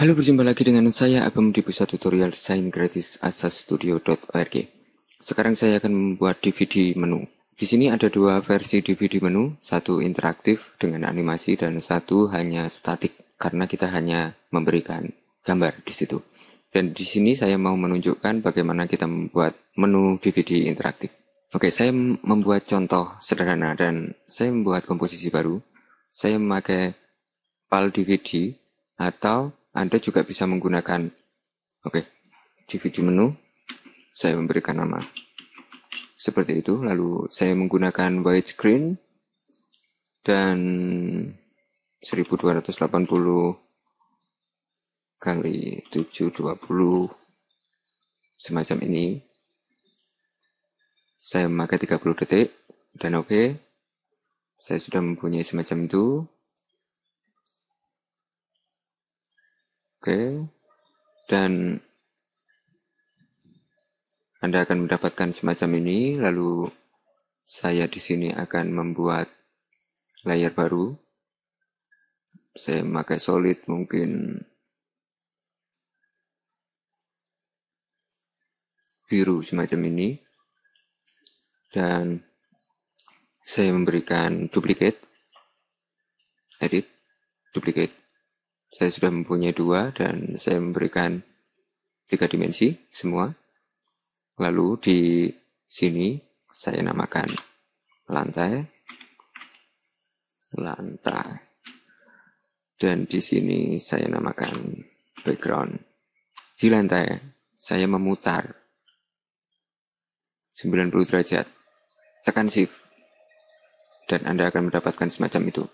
Halo, berjumpa lagi dengan saya Abam di pusat tutorial desain gratis asastudio.org. Sekarang saya akan membuat DVD menu. Di sini ada dua versi DVD menu, satu interaktif dengan animasi dan satu hanya statik karena kita hanya memberikan gambar di situ. Dan di sini saya mau menunjukkan bagaimana kita membuat menu DVD interaktif. Oke, saya membuat contoh sederhana dan saya membuat komposisi baru. Saya memakai PAL DVD atau Anda juga bisa menggunakan DVD menu. Saya memberikan nama seperti itu, lalu saya menggunakan widescreen dan 1280 kali 720 semacam ini. Saya memakai 30 detik dan oke. Saya sudah mempunyai semacam itu. Oke. Dan Anda akan mendapatkan semacam ini, lalu saya di sini akan membuat layar baru. Saya memakai solid mungkin biru semacam ini. Dan saya memberikan duplicate, edit, duplicate. Saya sudah mempunyai dua dan saya memberikan 3 dimensi semua. Lalu di sini saya namakan lantai. Dan di sini saya namakan background. Di lantai saya memutar 90 derajat. Tekan shift dan Anda akan mendapatkan semacam itu.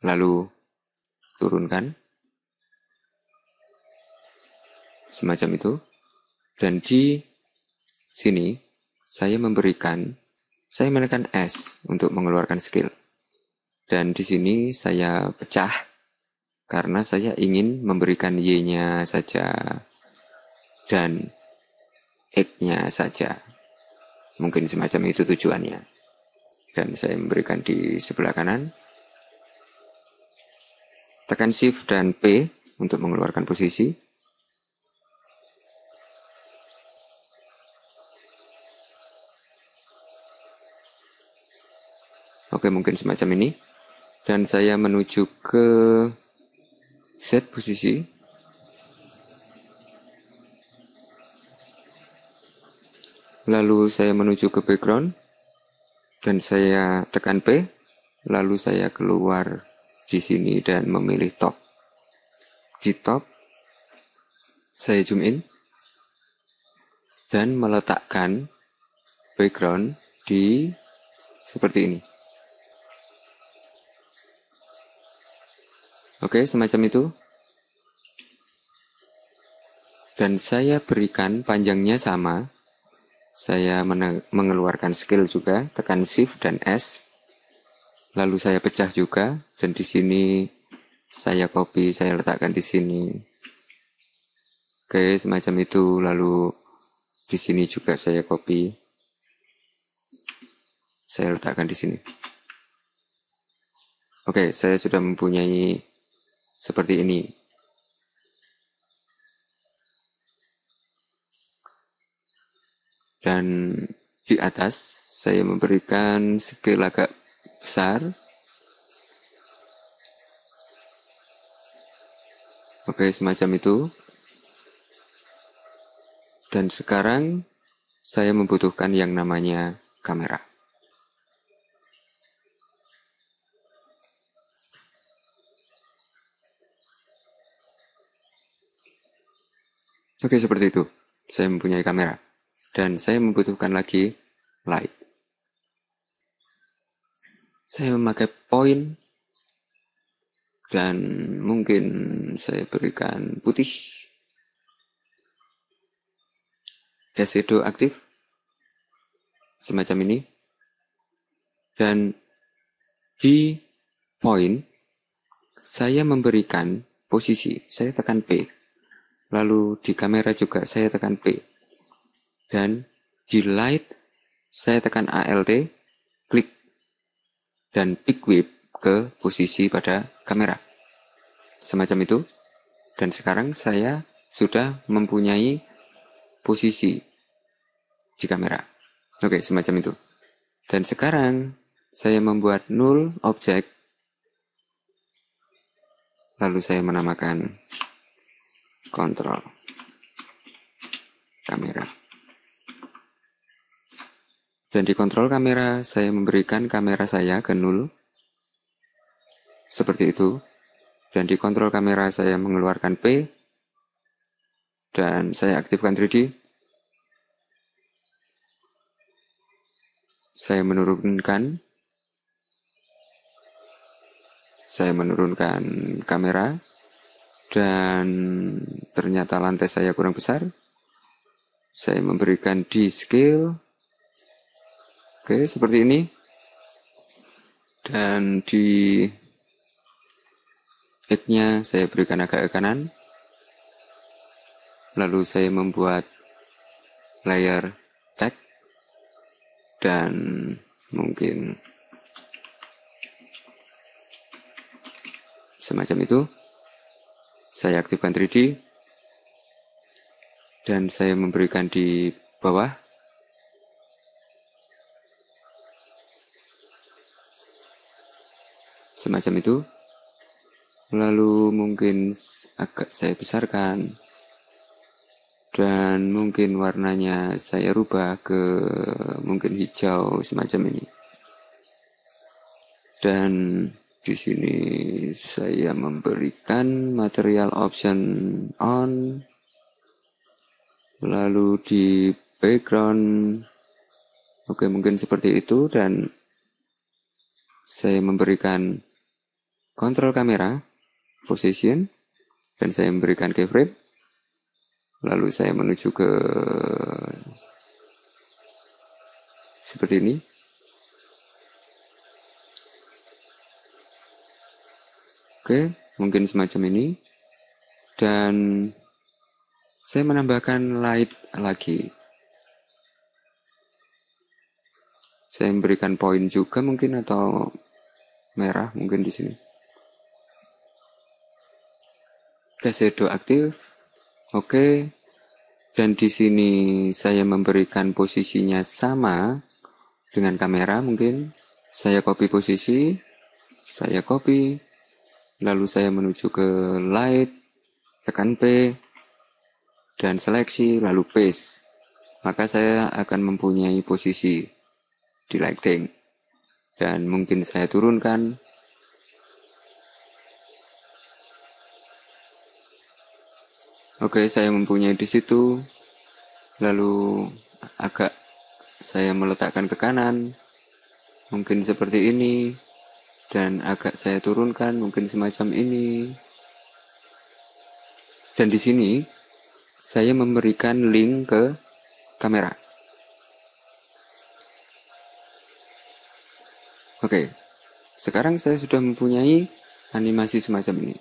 Lalu turunkan semacam itu. Dan di sini saya menekan S untuk mengeluarkan skill. Dan di sini saya pecah karena saya ingin memberikan Y-nya saja dan X-nya saja. Mungkin semacam itu tujuannya. Dan saya memberikan di sebelah kanan. Tekan Shift dan P untuk mengeluarkan posisi. Oke, mungkin semacam ini. Dan saya menuju ke set posisi. Lalu saya menuju ke background. Dan saya tekan P. Lalu saya keluar di sini dan memilih top. Di top, saya zoom in. Dan meletakkan background di seperti ini. Oke, semacam itu. Dan saya berikan panjangnya sama. Saya mengeluarkan skill juga, tekan Shift dan S. Lalu saya pecah juga, dan di sini saya copy, saya letakkan di sini. Oke, semacam itu. Lalu di sini juga saya copy. Saya letakkan di sini. Oke, saya sudah mempunyai seperti ini. Dan di atas saya memberikan skill agak besar. Oke, semacam itu. Dan sekarang saya membutuhkan yang namanya kamera. Oke, seperti itu. Saya mempunyai kamera. Dan saya membutuhkan lagi light. Saya memakai point. Dan mungkin saya berikan putih. Shadow aktif. Semacam ini. Dan di point, saya memberikan posisi. Saya tekan P. Lalu di kamera juga saya tekan P. Dan di light saya tekan ALT, klik, dan pick whip ke posisi pada kamera. Semacam itu. Dan sekarang saya sudah mempunyai posisi di kamera. Oke, semacam itu. Dan sekarang saya membuat null objek, lalu saya menamakan kontrol kamera. Dan di kontrol kamera saya memberikan kamera saya ke null, seperti itu. Dan di kontrol kamera saya mengeluarkan P, dan saya aktifkan 3D. Saya menurunkan kamera, dan ternyata lantai saya kurang besar. Saya memberikan di scale, oke, seperti ini. Dan di X-nya saya berikan agak ke kanan. Lalu saya membuat layer tag, dan mungkin semacam itu. Saya aktifkan 3D, dan saya memberikan di bawah. Semacam itu. Lalu mungkin agak saya besarkan, dan mungkin warnanya saya rubah ke mungkin hijau semacam ini. Dan di sini saya memberikan material option on, lalu di background, oke, mungkin seperti itu. Dan saya memberikan kontrol kamera, position, dan saya memberikan keyframe. Lalu saya menuju ke seperti ini. Oke, mungkin semacam ini. Dan saya menambahkan light lagi. Saya memberikan poin juga mungkin, atau merah mungkin di sini. Oke, shadow aktif. Oke. Dan di sini saya memberikan posisinya sama dengan kamera mungkin. Saya copy posisi, saya copy, lalu saya menuju ke light, tekan P, dan seleksi, lalu paste. Maka saya akan mempunyai posisi di lighting. Dan mungkin saya turunkan. Oke, saya mempunyai di situ. Lalu agak saya meletakkan ke kanan, mungkin seperti ini. Dan agak saya turunkan, mungkin semacam ini. Dan di sini saya memberikan link ke kamera. Oke, sekarang saya sudah mempunyai animasi semacam ini.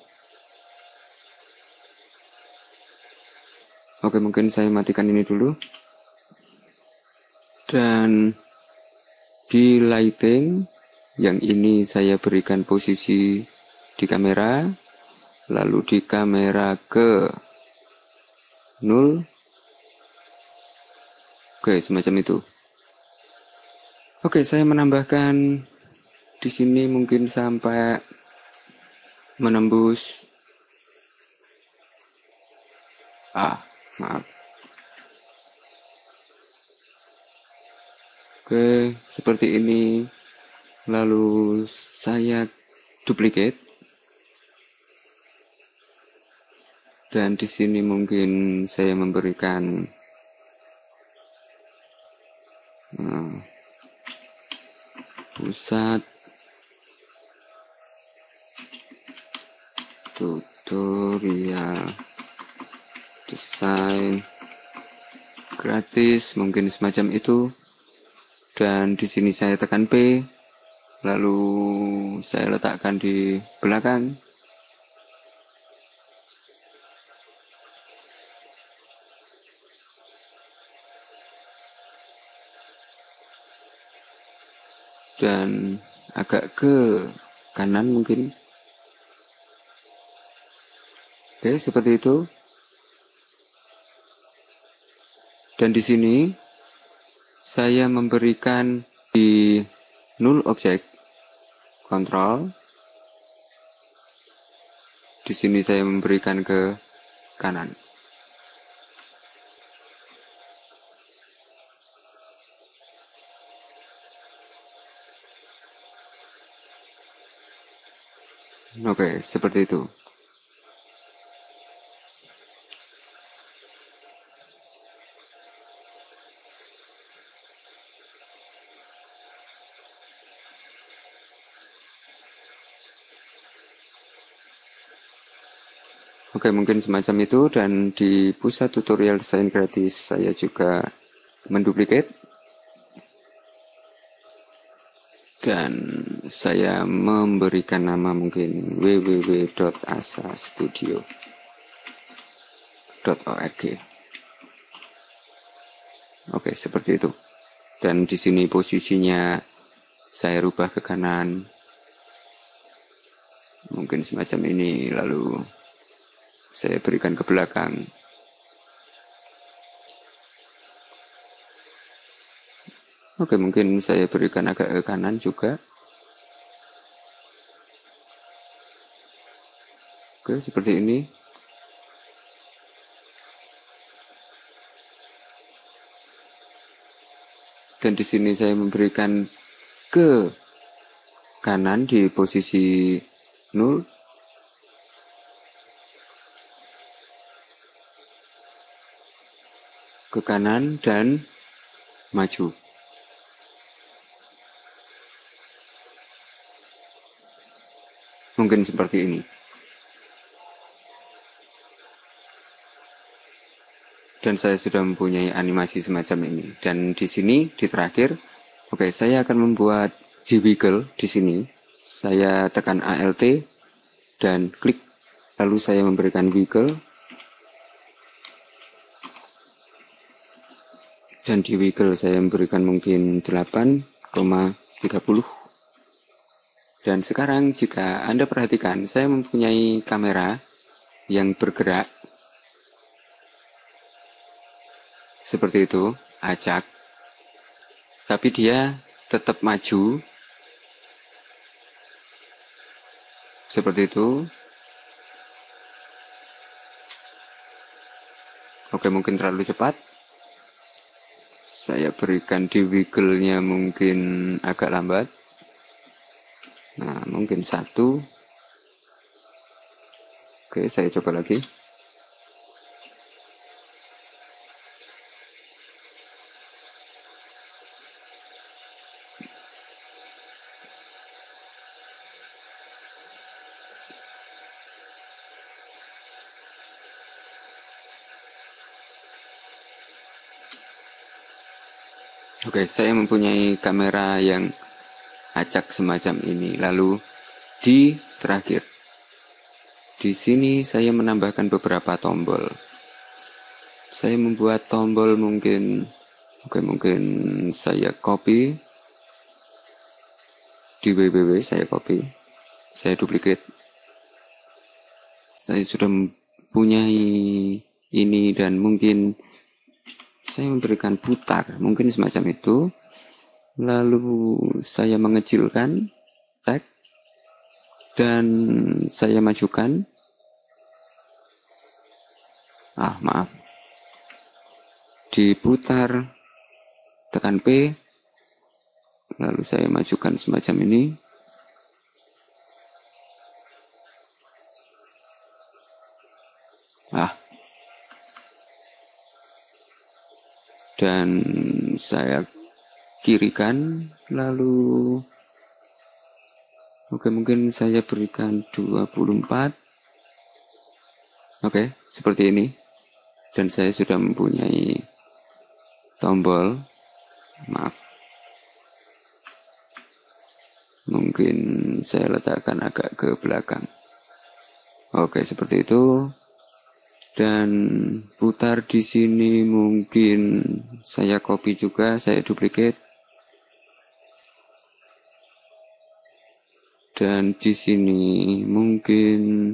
Oke, mungkin saya matikan ini dulu. Dan di lighting, yang ini saya berikan posisi di kamera, lalu di kamera ke 0. Oke, semacam itu. Oke, saya menambahkan di sini mungkin sampai menembus. Maaf. Oke, seperti ini. Lalu saya duplicate. Dan di sini mungkin saya memberikan pusat tutorial desain gratis, mungkin semacam itu. Dan di sini saya tekan P, lalu saya letakkan di belakang. Dan agak ke kanan mungkin. Oke, seperti itu. Dan di sini saya memberikan di null object control. Di sini saya memberikan ke kanan. Oke, seperti itu. Oke, mungkin semacam itu. Dan di pusat tutorial desain gratis saya juga menduplikat. Dan saya memberikan nama mungkin www.asastudio.org. Oke, seperti itu. Dan di sini posisinya saya rubah ke kanan. Mungkin semacam ini, lalu saya berikan ke belakang. Oke, mungkin saya berikan agak ke kanan juga. Oke, seperti ini. Dan di sini saya memberikan ke kanan di posisi 0. Ke kanan dan maju. Mungkin seperti ini. Dan saya sudah mempunyai animasi semacam ini. Dan di sini di terakhir, oke, saya akan membuat di wiggle di sini. Saya tekan Alt dan klik, lalu saya memberikan wiggle. Dan di wiggle saya memberikan mungkin 8,30. Dan sekarang jika Anda perhatikan, saya mempunyai kamera yang bergerak seperti itu, acak, tapi dia tetap maju seperti itu. Oke, mungkin terlalu cepat. Saya berikan di wiggle-nya mungkin agak lambat. Nah, mungkin 1. Oke, saya coba lagi. Oke, saya mempunyai kamera yang acak semacam ini. Lalu di terakhir, di sini saya menambahkan beberapa tombol. Saya membuat tombol mungkin saya copy di www, saya copy, saya duplikat. Saya sudah mempunyai ini dan mungkin saya memberikan putar, mungkin semacam itu. Lalu saya mengecilkan tag dan saya majukan. Maaf. Diputar, tekan P, lalu saya majukan semacam ini. Dan saya kirikan, lalu mungkin saya berikan 24. Oke, seperti ini. Dan saya sudah mempunyai tombol, mungkin saya letakkan agak ke belakang. Oke, seperti itu. Dan putar di sini mungkin saya copy juga, saya duplikat. Dan di sini mungkin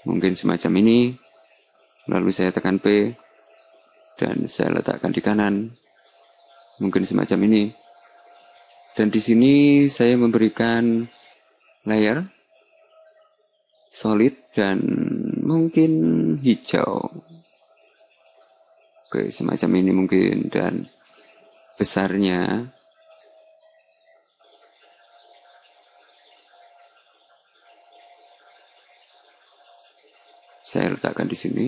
Mungkin semacam ini. Lalu saya tekan P dan saya letakkan di kanan. Mungkin semacam ini. Dan di sini saya memberikan layer solid dan mungkin hijau. Oke, semacam ini mungkin. Dan besarnya saya letakkan di sini.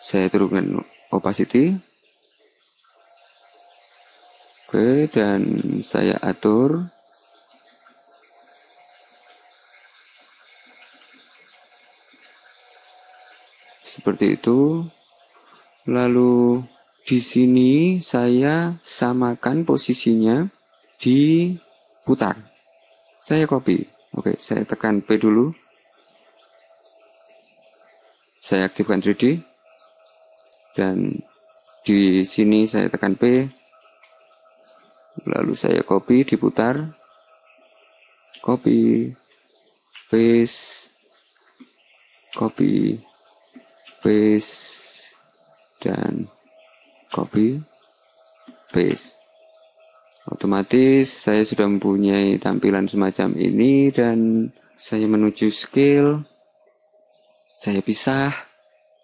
Saya turunkan opacity. Oke, dan saya atur seperti itu. Lalu di sini saya samakan posisinya, diputar. Saya copy. Oke, saya tekan P dulu. Saya aktifkan 3D. Dan di sini saya tekan P. Lalu saya copy, diputar. Copy, paste, copy, paste, dan copy, paste. Otomatis saya sudah mempunyai tampilan semacam ini dan saya menuju scale. Saya pisah,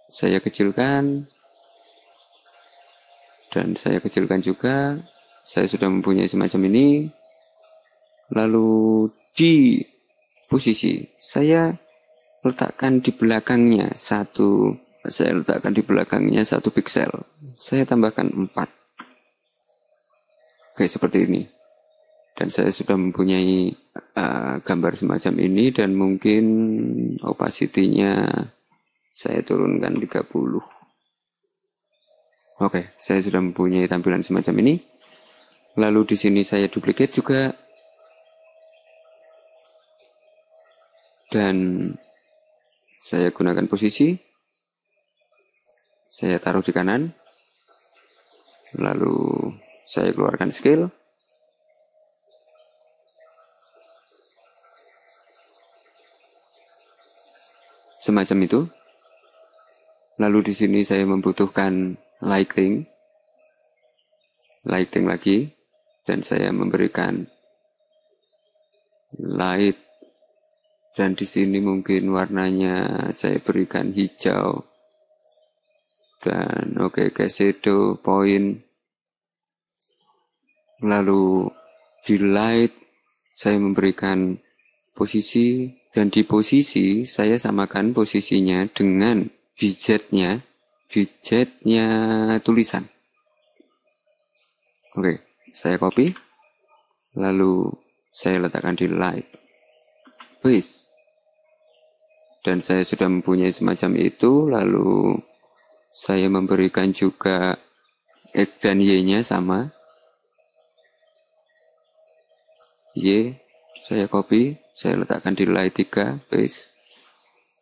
saya kecilkan, dan saya kecilkan juga. Saya sudah mempunyai semacam ini. Lalu di posisi saya letakkan di belakangnya satu pixel. Saya tambahkan 4. Oke, seperti ini. Dan saya sudah mempunyai gambar semacam ini dan mungkin opacity-nya saya turunkan 30. Oke, saya sudah mempunyai tampilan semacam ini. Lalu di sini saya duplicate juga. Dan saya gunakan posisi. Saya taruh di kanan. Lalu saya keluarkan scale. Semacam itu. Lalu di sini saya membutuhkan lighting lagi. Dan saya memberikan light, dan di sini mungkin warnanya saya berikan hijau, dan oke, shadow point. Lalu di light saya memberikan posisi, dan di posisi saya samakan posisinya dengan digitnya tulisan. Oke, saya copy. Lalu saya letakkan di light. Paste. Dan saya sudah mempunyai semacam itu. Lalu saya memberikan juga X dan Y-nya sama. Y, saya copy. Saya letakkan di light 3. Paste.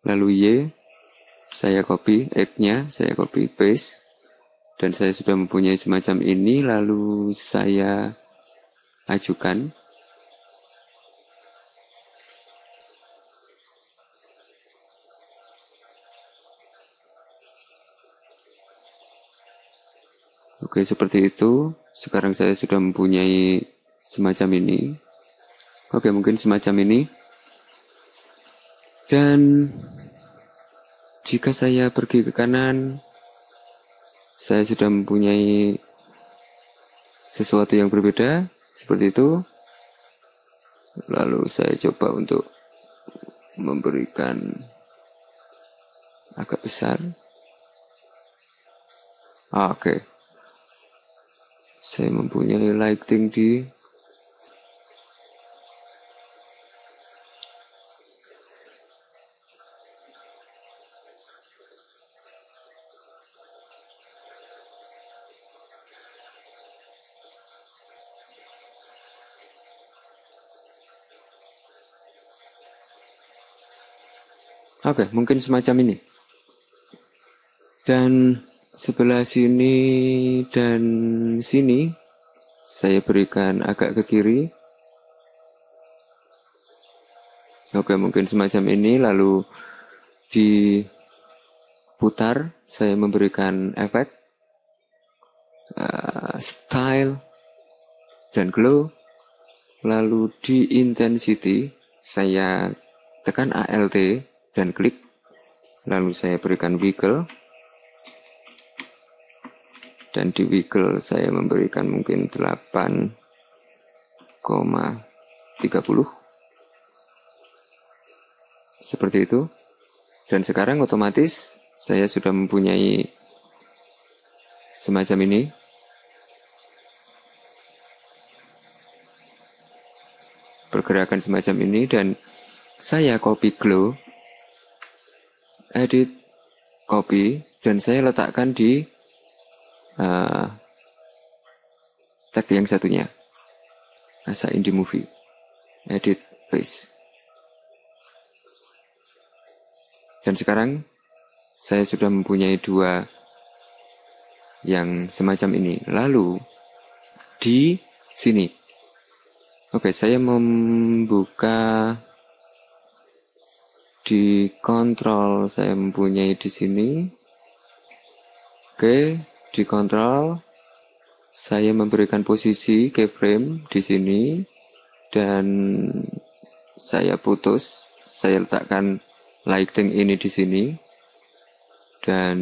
Lalu Y, saya copy. X-nya saya copy. Paste. Dan saya sudah mempunyai semacam ini. Lalu saya ajukan. Oke, seperti itu. Sekarang saya sudah mempunyai semacam ini. Oke, mungkin semacam ini. Dan jika saya pergi ke kanan, saya sudah mempunyai sesuatu yang berbeda. Seperti itu. Lalu saya coba untuk memberikan agak besar. Oke. Saya mempunyai lighting di Oke, mungkin semacam ini. Dan sebelah sini dan sini saya berikan agak ke kiri. Oke, mungkin semacam ini. Lalu diputar, saya memberikan efek, style, dan glow. Lalu di intensity, saya tekan ALT dan klik. Lalu saya berikan wiggle. Dan di wiggle saya memberikan mungkin 8,30. Seperti itu. Dan sekarang otomatis saya sudah mempunyai semacam ini. Pergerakan semacam ini, dan saya copy glow, edit, copy, dan saya letakkan di tag yang satunya, Asa Indie Movie, edit, paste. Dan sekarang saya sudah mempunyai dua yang semacam ini. Lalu di sini, oke, saya membuka di kontrol, saya mempunyai di sini. Oke, di kontrol saya memberikan posisi keyframe di sini dan saya putus, saya letakkan lighting ini di sini dan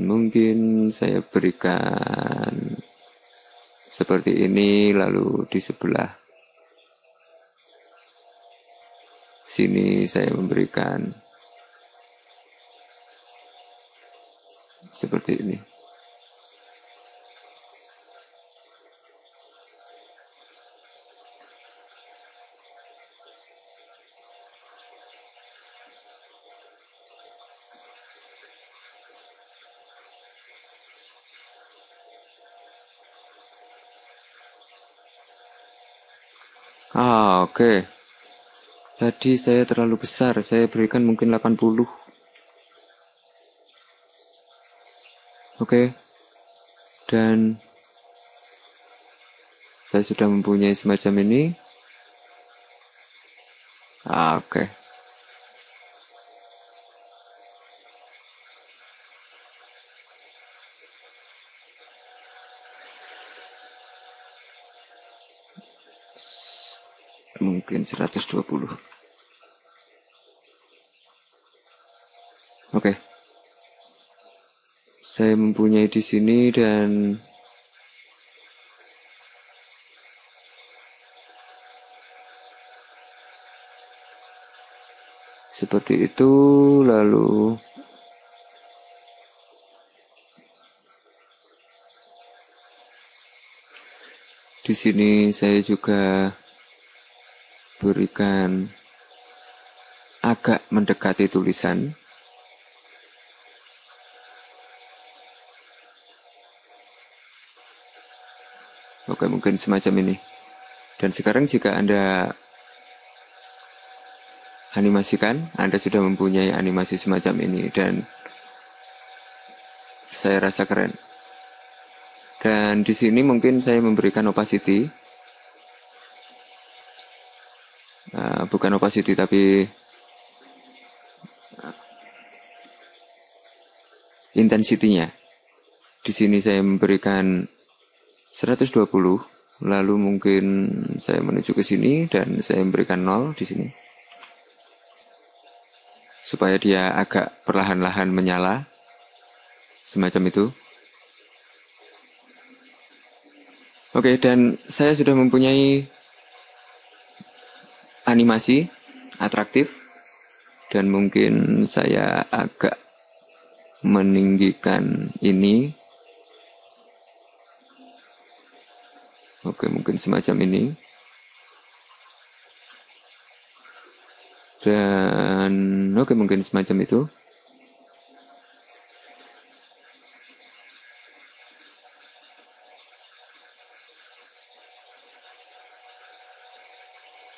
mungkin saya berikan seperti ini. Lalu di sebelah sini saya memberikan seperti ini. Oke. Tadi saya terlalu besar, saya berikan mungkin 80. Oke. Dan saya sudah mempunyai semacam ini. Oke. Mungkin 120. Oke. Saya mempunyai di sini dan seperti itu. Lalu di sini saya juga berikan agak mendekati tulisan. Oke, mungkin semacam ini. Dan sekarang jika Anda animasikan, Anda sudah mempunyai animasi semacam ini dan saya rasa keren. Dan di sini mungkin saya memberikan opacity. Bukan opacity tapi intensity-nya. Di sini saya memberikan 120, lalu mungkin saya menuju ke sini dan saya memberikan 0 di sini. Supaya dia agak perlahan-lahan menyala. Semacam itu. Oke, dan saya sudah mempunyai animasi atraktif dan mungkin saya agak meninggikan ini. Oke, mungkin semacam ini. Dan oke, mungkin semacam itu.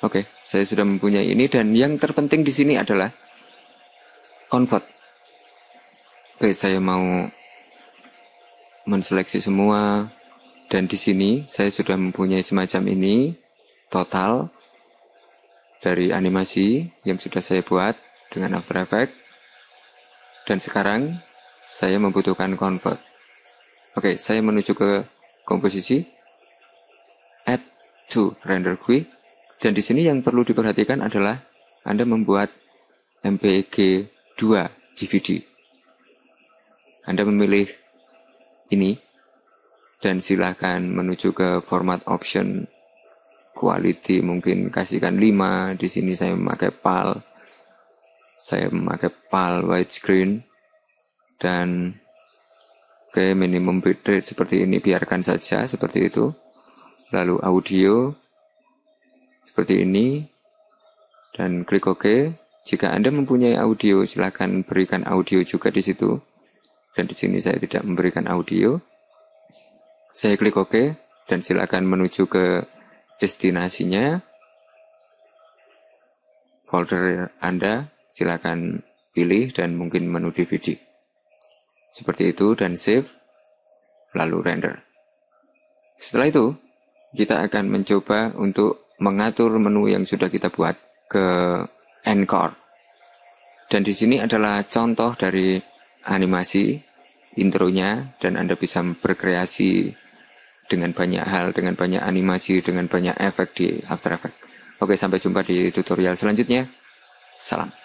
Oke, saya sudah mempunyai ini dan yang terpenting di sini adalah convert. Oke, saya mau menseleksi semua, dan di sini saya sudah mempunyai semacam ini total dari animasi yang sudah saya buat dengan After Effects. Dan sekarang saya membutuhkan convert. Oke, saya menuju ke komposisi, add to render quick, dan di sini yang perlu diperhatikan adalah Anda membuat MPEG 2 DVD. Anda memilih ini dan silakan menuju ke format option quality, mungkin kasihkan 5. Di sini saya memakai PAL. Saya memakai PAL widescreen dan oke, minimum bitrate seperti ini, biarkan saja seperti itu. Lalu audio seperti ini dan klik OK. Jika Anda mempunyai audio, silakan berikan audio juga di situ. Dan di sini saya tidak memberikan audio. Saya klik OK dan silakan menuju ke destinasinya. Folder Anda silakan pilih dan mungkin menu DVD. Seperti itu, dan save, lalu render. Setelah itu, kita akan mencoba untuk mengatur menu yang sudah kita buat ke Encore. Dan di sini adalah contoh dari animasi intronya, dan Anda bisa berkreasi dengan banyak hal, dengan banyak animasi, dengan banyak efek di After Effects. Oke, sampai jumpa di tutorial selanjutnya. Salam.